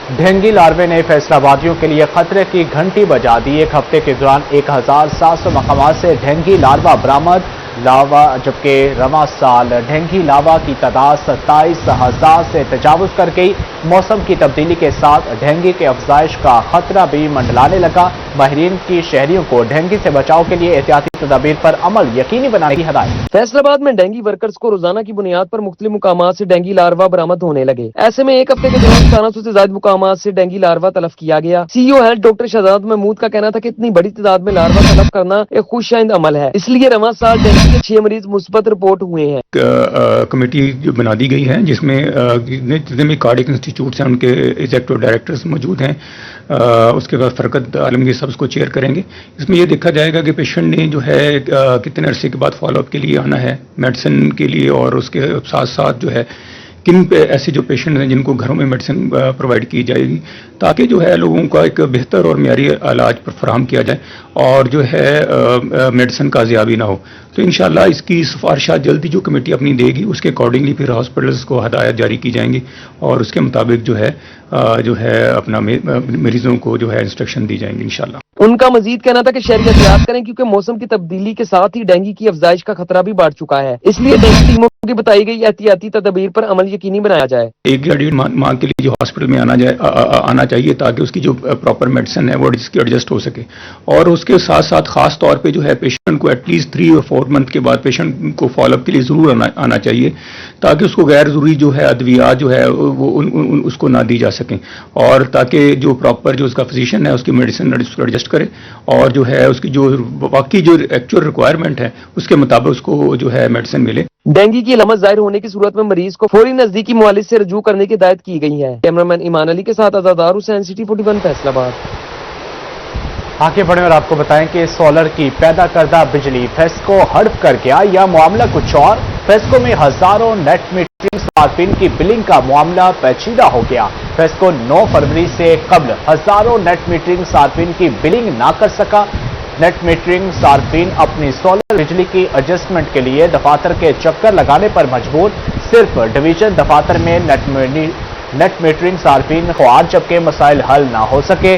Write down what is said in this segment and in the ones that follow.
Dengue लार्वे ने फैसलाबादियों के लिए खतरे की घंटी बजा दी। एक हफ्ते के दौरान 1700 मकामात से डेंगी लार्वा बरामद। जबकि रवां साल डेंगी लार्वा की तादाद 27,000 से तजावुज कर गई। मौसम की तब्दीली के साथ डेंगी के अफजाइश का खतरा भी मंडलाने लगा। माहिरीन की शहरियों को डेंगी से बचाव के लिए एहतियाती तदाबीर पर अमल यकीनी बनाने की हिदायत। फैसलाबाद में डेंगी वर्कर्स को रोजाना की बुनियाद पर मुख्तलिफ मुकामात से डेंगी लार्वा बरामद होने लगे। ऐसे में एक हफ्ते के दौरान 1700 से ज्यादा मुकामात से डेंगी लार्वा तलब किया गया। CEO health doctor Shahzad Mahmood का कहना था कि इतनी बड़ी तादाद में लार्वा तलब करना एक खुशआइंद अमल है, इसलिए रवां साल डेंगी के 6 मरीज मुस्बत रिपोर्ट हुए हैं। कमेटी जो बना दी गई है जिसमें जितने भी कार्डियक इंस्टीट्यूट्स हैं उनके एग्जीक्यूटिव डायरेक्टर्स मौजूद हैं। उसके बाद फरकत आलमगीर साहब उसको चेयर करेंगे। इसमें यह देखा जाएगा कि पेशेंट ने जो है कितने अरसे के बाद फॉलोअप के लिए आना है मेडिसिन के लिए, और उसके साथ साथ जो है किन पे ऐसे जो पेशेंट हैं जिनको घरों में मेडिसिन प्रोवाइड की जाएगी, ताकि जो है लोगों का एक बेहतर और मियारी इलाज फराहम किया जाए और जो है मेडिसिन का ज़िया भी ना हो। तो इंशाअल्लाह इसकी सिफारिशात जल्दी जो कमेटी अपनी देगी उसके अकॉर्डिंगली फिर हॉस्पिटल्स को हदायत जारी की जाएंगी और उसके मुताबिक जो है अपना मरीजों को जो है इंस्ट्रक्शन दी जाएंगी इंशाअल्लाह। उनका मजीद कहना था कि शहरी एहतियात करें क्योंकि मौसम की तब्दीली के साथ ही डेंगी की अफजाइश का खतरा भी बढ़ चुका है, इसलिए डेंगी टीमों की बताई गई एहतियाती तदबीर पर अमल यकीनी बनाया जाए। 1 या 1.5 माह के लिए जो हॉस्पिटल में आना चाहिए ताकि उसकी जो प्रॉपर मेडिसिन है वो इसकी एडजस्ट हो सके, और उसके साथ साथ खास तौर पे जो है पेशेंट को एटलीस्ट 3 और 4 मंथ के बाद पेशेंट को फॉलोअप के लिए ज़रूर आना चाहिए ताकि उसको गैर ज़रूरी जो है अद्वियात जो है वो उसको ना दी जा सकें, और ताकि जो प्रॉपर जो उसका फिजिशियन है उसकी मेडिसिन एडजस्ट करे और जो है उसकी जो बाकी जो एक्चुअल रिक्वायरमेंट है उसके मुताबिक उसको जो है मेडिसिन मिले। डेंगी की अलमत जाहिर होने की सूरत में मरीज को फौरी नजदीकी मुआलिज से रजू करने की हिदायत की गई है। कैमरामैन ईमान अली के साथ आजादार हुसैन, सिटी 41 फैसलाबाद। आगे बढ़े और आपको बताएं कि सोलर की पैदा करदा बिजली फेस्को हड़प कर गया या मामला कुछ और। फेस्को में हजारों नेट मीटरिंग सार्फिन की बिलिंग का मामला पेचीदा हो गया। फेस्को 9 फरवरी से कबल हजारों नेट मीटरिंग सार्फिन की बिलिंग ना कर सका। नेट मीटरिंग सार्फिन अपनी सोलर बिजली की एडजस्टमेंट के लिए दफातर के चक्कर लगाने पर मजबूर। सिर्फ डिवीजन दफातर में नेट मीटरिंग सार्फिन ख्वार जबकि मसाइल हल ना हो सके।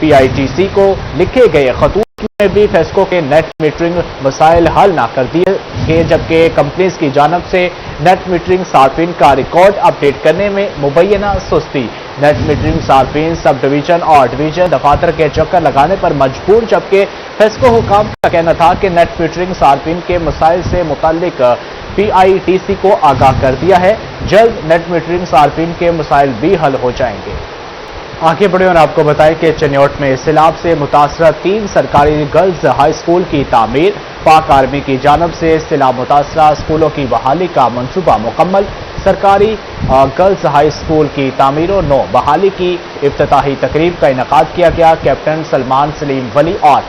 PITC को लिखे गए खतूत में भी फेस्को के नेट मीटरिंग मसाइल हल ना कर दिए गए, जबकि कंपनीज की जानब से नेट मीटरिंग सार्फिन का रिकॉर्ड अपडेट करने में मुबैना सुस्ती। नेट मीटरिंग सार्फिन सब डिवीजन और डिवीजन दफातर के चक्कर लगाने पर मजबूर, जबकि फेस्को हुकाम का कहना था कि नेट मीटरिंग सार्फिन के मसाइल से मुताल्लिक PITC को आगाह कर दिया है। जल्द नेट मीटरिंग सार्फिन के मसाइल भी हल हो जाएंगे। आगे बढ़े और आपको बताएं कि चनियोट में सैलाब से मुतासरा 3 सरकारी गर्ल्स हाई स्कूल की तामीर। पाक आर्मी की जानब से सैलाब मुतासरा स्कूलों की बहाली का मंसूबा मुकम्मल। सरकारी गर्ल्स हाई स्कूल की तामीर और 9 बहाली की इफ्तिताही तकरीब का इनेकाद किया गया। कैप्टन सलमान सलीम वली और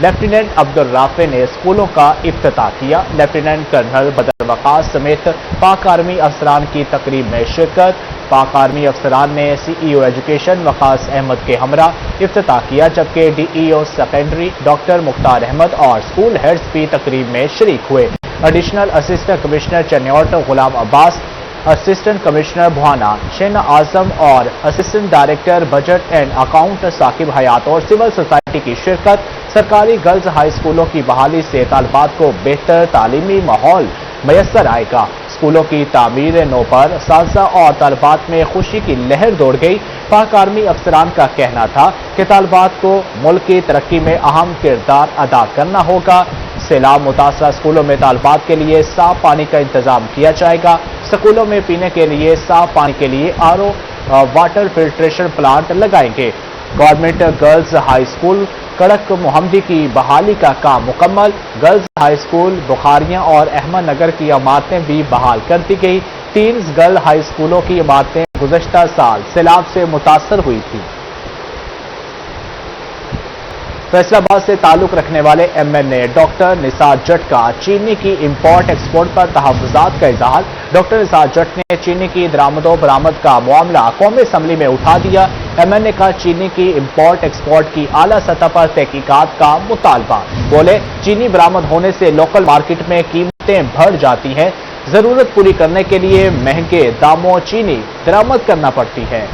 लेफ्टिनेंट अब्दुल राफे ने स्कूलों का इफ्तिताह किया। लेफ्टिनेंट कर्नल बदर वकास समेत पाक आर्मी अफसरान की तकरीब में शिरकत। पाक आर्मी अफसरान ने CEO एजुकेशन वकास अहमद के हमरा इफ्तिताह किया, जबकि DEO secondary doctor Mukhtar Ahmed और स्कूल हेड्स भी तकरीब में शरीक हुए। Additional assistant commissioner Chiniot Ghulam Abbas, assistant commissioner Bhowana Sheena Azam और assistant director budget and account Saqib Hayat और सिविल सोसाइटी की शिरकत। सरकारी गर्ल्स हाई स्कूलों की बहाली से तालिबात को बेहतर तालीमी माहौल मैसर आएगा। स्कूलों की तामीर नौ पर असातिज़ा और तालिबात में खुशी की लहर दौड़ गई। पाक आर्मी अफसरान का कहना था कि तालिबात को मुल्क की तरक्की में अहम किरदार अदा करना होगा। सैलाब मुतासरा स्कूलों में तालिबात के लिए साफ पानी का इंतजाम किया जाएगा। स्कूलों में पीने के लिए साफ पानी के लिए RO वाटर फिल्ट्रेशन प्लांट लगाएंगे। गवर्नमेंट गर्ल्स हाई स्कूल कड़क मोहम्मदी की बहाली का काम मुकम्मल। गर्ल्स हाई स्कूल बुखारियां और अहमद नगर की इमारतें भी बहाल कर दी गई। 3 गर्ल हाई स्कूलों की इमारतें गुज़श्ता साल सैलाब से मुतासर हुई थी। फैसलाबाद से ताल्लुक रखने वाले MNA डॉक्टर निसार जट का चीनी की इंपोर्ट एक्सपोर्ट पर तहफ़्फ़ुज़ात का इज़हार। डॉक्टर निसार जट ने चीनी की दरामदो बरामद का मामला कौमी असम्बली में उठा दिया। MNA का चीनी की इंपोर्ट एक्सपोर्ट की आला सतह पर तहकीकात का मुतालबा। बोले, चीनी बरामद होने से लोकल मार्केट में कीमतें बढ़ जाती हैं। जरूरत पूरी करने के लिए महंगे दामों चीनी दरामद करना पड़ती है।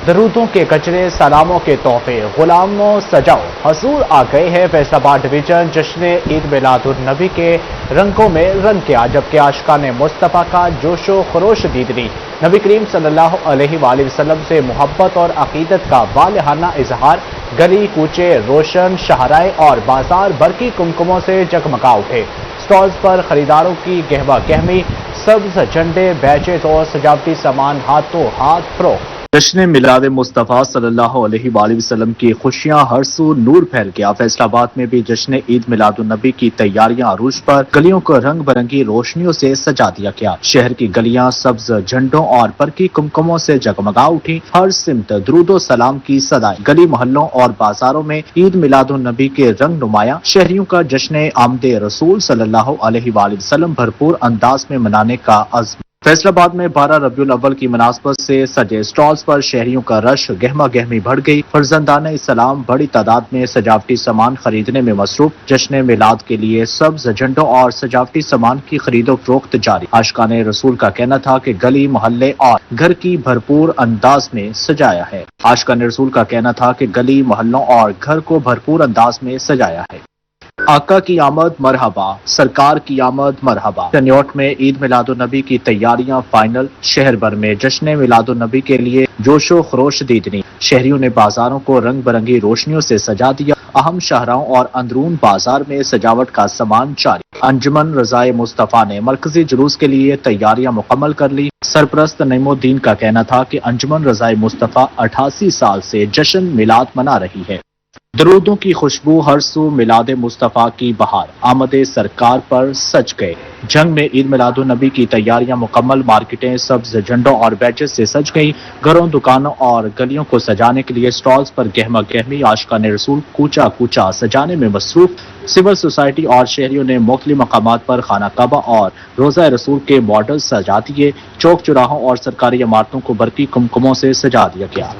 दरूदों के कचरे, सलामों के तोहफे, गुलामों सजाओ, हजूर आ गए हैं। फैसलाबाद डिवीजन जश्न ईद मिलादुन नबी के रंगों में रंग गया, जबकि आशिकाने मुस्तफ़ा का जोशो खरोश दीदनी नबी करीम सल्लल्लाहु अलैहि वसल्लम से मोहब्बत और अकीदत का वालहाना इजहार। गली कूचे रोशन, शाहराएं और बाजार बरकी कुमकुमों से जगमगा उठे। स्टॉल्स पर खरीदारों की गहमा गहमी, सब्ज झंडे, बैचेज और सजावटी सामान हाथों हाथ फरोख्त। जश्न मिलाद मुस्तफ़ा सल्लल्लाहु अलैहि वसल्लम की खुशियां हर सू नूर फैल गया। फैसलाबाद में भी जश्न ईद मिलादुन नबी की तैयारियां अरूज पर, गलियों को रंग बिरंगी रोशनियों से सजा दिया गया। शहर की गलियां सब्ज झंडों और बरकी कुमकुमों से जगमगा उठी। हर सिमत दुरूदो सलाम की सदाएं। गली मोहल्लों और बाजारों में ईद मिलादुन नबी के रंग नुमाया। शहरियों का जश्न आमदे रसूल सल्लल्लाहु अलैहि वसल्लम भरपूर अंदाज में मनाने का अज़्म। फैसलाबाद में 12 रबीउल अव्वल की मुनासबत से सजे स्टॉल्स पर शहरियों का रश, गहमा गहमी बढ़ गई। फर्जंदान इस्लाम बड़ी तादाद में सजावटी सामान खरीदने में मसरूफ। जश्न मिलाद के लिए सब्ज झंडों और सजावटी सामान की खरीदो फरोख्त जारी। आशिकाने रसूल का कहना था कि गली मोहल्ले और घर की भरपूर अंदाज में सजाया है। आशिकाने रसूल का कहना था कि गली मोहल्लों और घर को भरपूर अंदाज में सजाया है। आका की आमद मरहबा, सरकार की आमद मरहबा। चनियोट में ईद मिलादुन नबी की तैयारियां फाइनल। शहर भर में जश्न मिलादुन नबी के लिए जोशो खरोश दीदनी। शहरियों ने बाजारों को रंग बिरंगी रोशनियों से सजा दिया। अहम शाहराओं और अंदरून बाजार में सजावट का सामान जारी। अंजुमन रजाए मुस्तफ़ा ने मरकजी जुलूस के लिए तैयारियां मुकम्मल कर ली। सरपरस्त नईमुद्दीन का कहना था कि अंजुमन रजाए मुस्तफ़ा 88 साल से जश्न मिलाद मना रही है। दरूदों की खुशबू हर सू, मिलाद मुस्तफ़ा की बहार। आमदे सरकार पर सज गए। जंग में ईद मिलादुन नबी की तैयारियां मुकम्मल। मार्केटें सब्ज झंडों और बैचेस से सज गई। घरों, दुकानों और गलियों को सजाने के लिए स्टॉल्स पर गहमा गहमी। आशिकाने रसूल कूचा कूचा सजाने में मसरूफ। सिविल सोसाइटी और शहरियों ने मुख्तलिफ मकामात पर खाना काबा और रोज़ा रसूल के मॉडल सजा दिए। चौक चौराहों और सरकारी इमारतों को बरकी कुमकुमों से सजा दिया गया।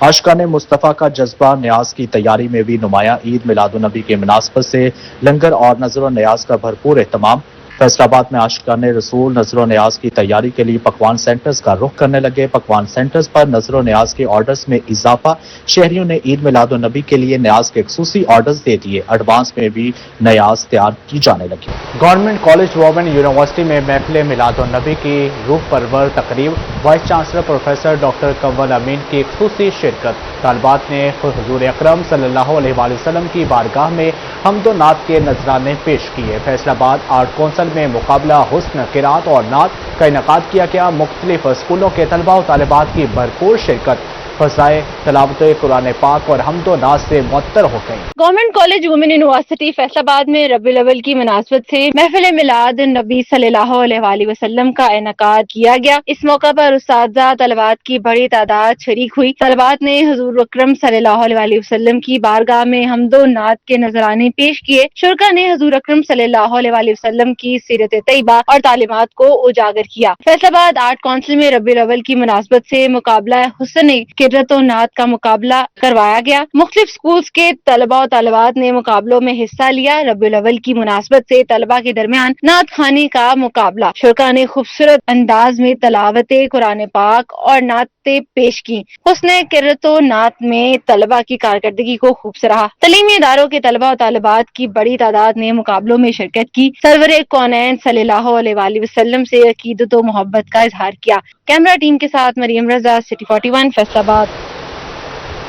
आशिकाने मुस्तफ़ा का जज्बा न्याज की तैयारी में भी नुमाया। ईद मिलादुन नबी के मुनासबत से लंगर और नजर न्याज का भरपूर एहतमाम। फैसलाबाद में आशिकाने रसूल नजर न्याज की तैयारी के लिए पकवान सेंटर्स का रुख करने लगे। पकवान सेंटर्स पर नजर न्याज के ऑर्डर्स में इजाफा। शहरियों ने ईद मिलादुन नबी के लिए न्याज के खुसूसी ऑर्डर्स दे दिए। एडवांस में भी न्याज तैयार की जाने लगी। गवर्नमेंट कॉलेज वुमेन यूनिवर्सिटी में महफिल मिलादुन नबी की रूह परवर तकरीब। Vice chancellor professor doctor Kanwal Amin की खुसूसी शिरकत। तालिबात ने हुजूर अकरम सल्लल्लाहु अलैहि वसल्लम की बारगाह में हम्दो नात के नजराने पेश किए। फैसलाबाद आर्ट कौंसिल में मुकाबला हुस्न, किरात और नात का इनेकाद किया गया। मुख्तलिफ स्कूलों के तलबा और तालिबात की भरपूर शिरकत। फजाए तलावत कुरान पाक और हम्दो नात से मुअत्तर हो गई। Government college women university Faisalabad में रबीउल अव्वल की मुनासबत से महफिल मिलाद नबी सल्लल्लाहु अलैहि वसल्लम का इनेकाद किया गया। इस मौका पर उस्तादा तलबात की बड़ी तादाद शरीक हुई। तलबात ने हुजूर अकरम सल्लल्लाहु अलैहि वसल्लम की बारगाह में हम्दो नात के नजराने पेश किए। शुरका ने हुजूर अकरम सल्लल्लाहु अलैहि वसल्लम की सीरत तैयबा और तालीमात को उजागर किया। फैसलाबाद आर्ट काउंसिल में रबीउल अव्वल की मुनासबत से मुकाबला हुस्न किरत और नात का मुकाबला करवाया गया। मुख्तलिफ स्कूल्स के तलबा और तालिबात ने मुकाबलों में हिस्सा लिया। रबीउल अव्वल की मुनासबत से तलबा के दरमियान नात खानी का मुकाबला। शुरका ने खूबसूरत अंदाज में तलावत कुरान पाक और नातें पेश की। हुस्न किरत नात में तलबा की कारकर्दगी को खूब सराहा। तलीमी इदारों के तलबा और तालिबात की बड़ी तादाद ने मुकाबलों में शिरकत की। सरवरे कौनैन सल्लल्लाहु अलैहि वसल्लम से अकीदत और मोहब्बत का इजहार किया। कैमरा टीम के साथ मरियम रजा, सिटी 41 फैसलाबाद।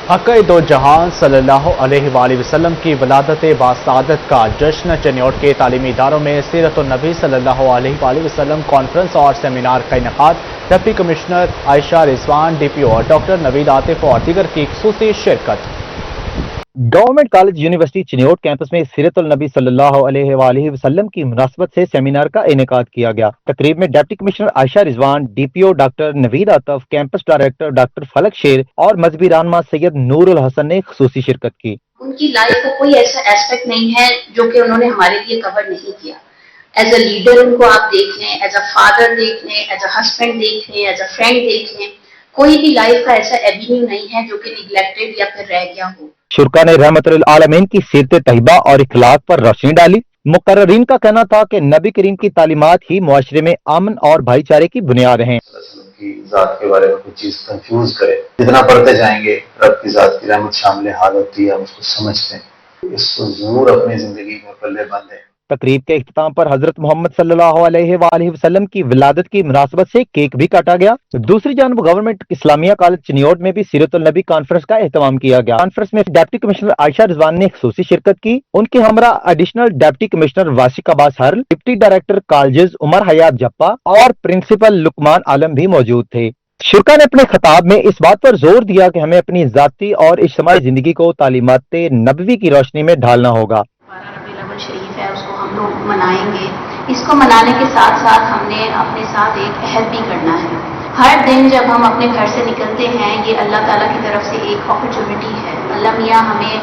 हक़ दो जहां सल्लल्लाहु अलैहि वसल्लम की वलादत बासादत का जश्न। चनियोट के तालीमी इदारों में सीरत नबी सल्लल्लाहु अलैहि वसल्लम कॉन्फ्रेंस और सेमिनार का इनेकाद। Deputy commissioner Ayesha Rizwan, DPO doctor Naveed Atif और दीगर की खुसूसी शिरकत। Government college university Chiniot campus में सीरतुल नबी सल्लल्लाहु अलैहि वसल्लम की मुनासबत से सेमिनार का इनेकाद किया गया। तकरीब में deputy commissioner Ayesha Rizwan, DPO doctor Naveed Atif, campus director doctor फलक शेर और मजहबी रहनुमा सैयद नूरुल हसन ने खुसूसी शिरकत की। उनकी लाइफ का कोई ऐसा एस्पेक्ट नहीं है जो कि उन्होंने हमारे लिए कवर नहीं किया। एज अ लीडर उनको आप देख लें, एज अ फादर देख लें, एज अ हस्बैंड देख लें, एज अ फ्रेंड देख लें, कोई भी लाइफ का ऐसा एवेन्यू नहीं है जो कि निगलेक्टेड या फिर रह गया हो। शुरका ने रहमतुल आलमीन की सीरत तैयबा और इखलाक पर रोशनी डाली। मुकर्ररीन का कहना था कि नबी करीम की तालीमात ही मुआशरे में अमन और भाईचारे की बुनियाद हैं। کی ذات کے بارے میں کوئی چیز کنفیوز کرے. جتنا پڑھتے جائیں گے رب کی ذات کی رحمت شامل حال ہوتی ہے، ہم اس کو سمجھتے ہیں. اس کو ضرور اپنی زندگی میں پلے باندھیں. تقریب کے اختتام پر حضرت محمد صلی اللہ علیہ وآلہ وسلم کی ولادت کی مناسبت سے کیک بھی کاٹا گیا. دوسری جانب گورنمنٹ اسلامیہ کالج چنیوٹ میں بھی سیرت النبی کانفرنس کا اہتمام کیا گیا. کانفرنس میں ڈپٹی کمشنر عائشہ رضوان نے خصوصی شرکت کی. ان کے ہمراہ ایڈیشنل ڈپٹی کمشنر واسق عباس ہرل، ڈپٹی ڈائریکٹر کالجز عمر حیات جپا اور پرنسپل لقمان عالم بھی موجود تھے. شرکا نے اپنے خطاب میں اس بات پر زور دیا کہ ہمیں اپنی ذاتی اور اجتماعی زندگی کو تعلیمات نبوی کی روشنی میں ڈھالنا ہوگا. ربیع الاول شریف ہے، اس کو ہم لوگ منائیں گے. اس کو منانے کے ساتھ ساتھ ہم نے اپنے ساتھ ایک عہد بھی کرنا ہے. ہر دن جب ہم اپنے گھر سے نکلتے ہیں یہ اللہ تعالیٰ کی طرف سے ایک اپرچونٹی ہے. اللہ میاں ہمیں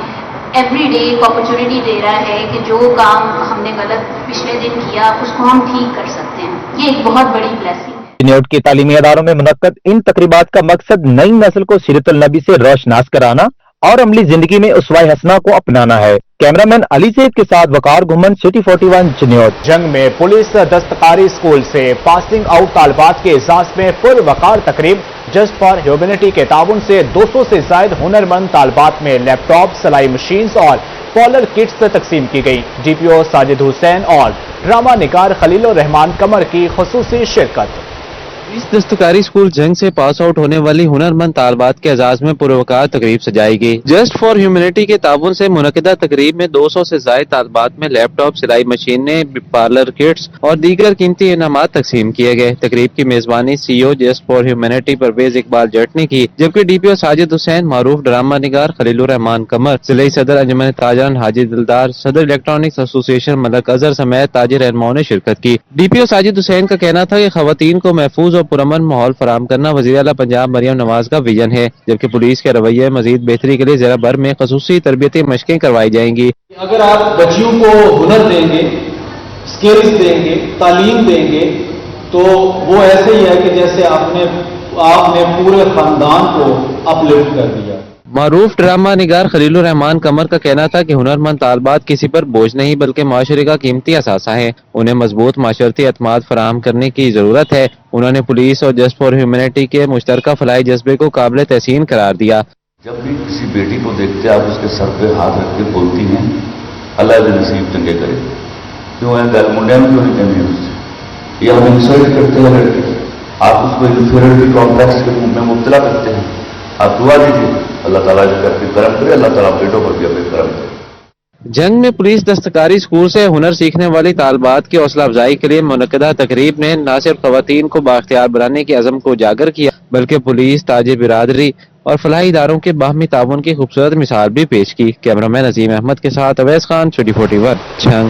ایوری ڈے ایک اپرچونٹی دے رہا ہے کہ جو کام ہم نے غلط پچھلے دن کیا اس کو ہم ٹھیک کر سکتے ہیں. یہ ایک بہت بڑی بلیسنگ ہے. چنیوٹ کے تعلیمی اداروں میں منعقد ان تقریبات کا مقصد نئی نسل کو سیرت النبی سے روشناس کرانا اور عملی زندگی میں اسوہ حسنہ کو اپنانا ہے. کیمرامین علی سید کے ساتھ وقار گھمن، سٹی 41 چنیوٹ. جنگ میں پولیس دستکاری اسکول سے پاسنگ آؤٹ طالبات کے اعزاز میں پروقار تقریب. جسٹ فار ہیومینٹی کے تعاون سے 200 سے زائد ہنرمند طالبات میں لیپ ٹاپ، سلائی مشینز اور پالر کٹس تقسیم کی گئی. ڈی پی او ساجد حسین اور ڈرامہ نگار خلیل الرحمان قمر کی خصوصی شرکت. اس دستکاری اسکول جنگ سے پاس آؤٹ ہونے والی ہنرمند طالبات کے اعزاز میں پروقار تقریب سجائی گئی. جسٹ فار ہیومینٹی کے تعاون سے منعقدہ تقریب میں 200 سے زائد طالبات میں لیپ ٹاپ، سلائی مشینیں، پارلر کٹس اور دیگر قیمتی انعامات تقسیم کیے گئے. تقریب کی میزبانی C O just for humanity Pervaiz Iqbal Jutt نے کی، جبکہ ڈی پی او ساجد حسین، معروف ڈرامہ نگار خلیل الرحمان قمر، ضلعی صدر انجمن تاجران حاجی دلدار، صدر الیکٹرانکس ایسوسی ایشن ملک اظہر سمیت تاجر رہنماؤں نے شرکت کی. ڈی پی او ساجد حسین کا کہنا تھا کہ خواتین کو محفوظ اور پرامن ماحول فراہم کرنا وزیر اعلیٰ پنجاب مریم نواز کا ویژن ہے، جبکہ پولیس کے رویے مزید بہتری کے لیے ضلع بھر میں خصوصی تربیتی مشقیں کروائی جائیں گی. اگر آپ بچیوں کو ہنر دیں گے، اسکلز دیں گے، تعلیم دیں گے تو وہ ایسے ہی ہے کہ جیسے آپ نے پورے خاندان کو اپ لفٹ کر دیا. معروف ڈرامہ نگار خلیل الرحمان قمر کا کہنا تھا کہ ہنرمند طالبات کسی پر بوجھ نہیں بلکہ معاشرے کا قیمتی اثاثہ ہیں. انہیں مضبوط معاشرتی اعتماد فراہم کرنے کی ضرورت ہے. انہوں نے پولیس اور جسٹ فار ہیومینٹی کے مشترکہ فلاحی جذبے کو قابل تحسین قرار دیا. جب بھی کسی بیٹی کو دیکھتے آپ اس کے سر پہ ہاتھ رکھ کے بولتی ہیں اللہ کے نصیب چنگے کرے. کیوں ہے گل منڈیا میں کیوں نہیں کہنی اس سے؟ یہ ہم انسلٹ کرتے ہیں لڑکی، آپ اس کو انفیریٹی کمپلیکس کے میں مبتلا کرتے ہیں. آپ دعا دیجیے اللہ تعالیٰ کر کے کرم کرے، اللہ تعالیٰ بیٹوں پر بھی اپنے کرم کرے. جنگ میں پولیس دستکاری اسکول سے ہنر سیکھنے والی طالبات کی حوصلہ افزائی کے لیے منعقدہ تقریب نے نہ صرف خواتین کو بااختیار بنانے کے عزم کو اجاگر کیا بلکہ پولیس، تاجر برادری اور فلاحی اداروں کے باہمی تعاون کی خوبصورت مثال بھی پیش کی. کیمرامین عظیم احمد کے ساتھ اویس خان، سٹی 41 جنگ.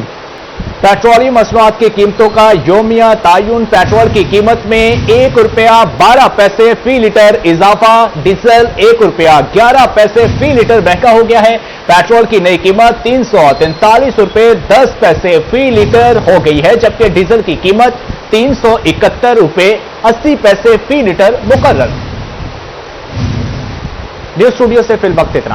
پیٹرولیم مصنوعات کی قیمتوں کا یومیہ تعین. پیٹرول کی قیمت میں 1 روپیہ 12 پیسے فی لیٹر اضافہ. ڈیزل 1 روپیہ 11 پیسے فی لیٹر مہنگا ہو گیا ہے. پیٹرول کی نئی قیمت 343 روپے 10 پیسے فی لیٹر ہو گئی ہے، جبکہ ڈیزل کی قیمت 371 روپے 80 پیسے فی لیٹر مقرر. نیوز اسٹوڈیو سے فی الوقت اتنا ہے.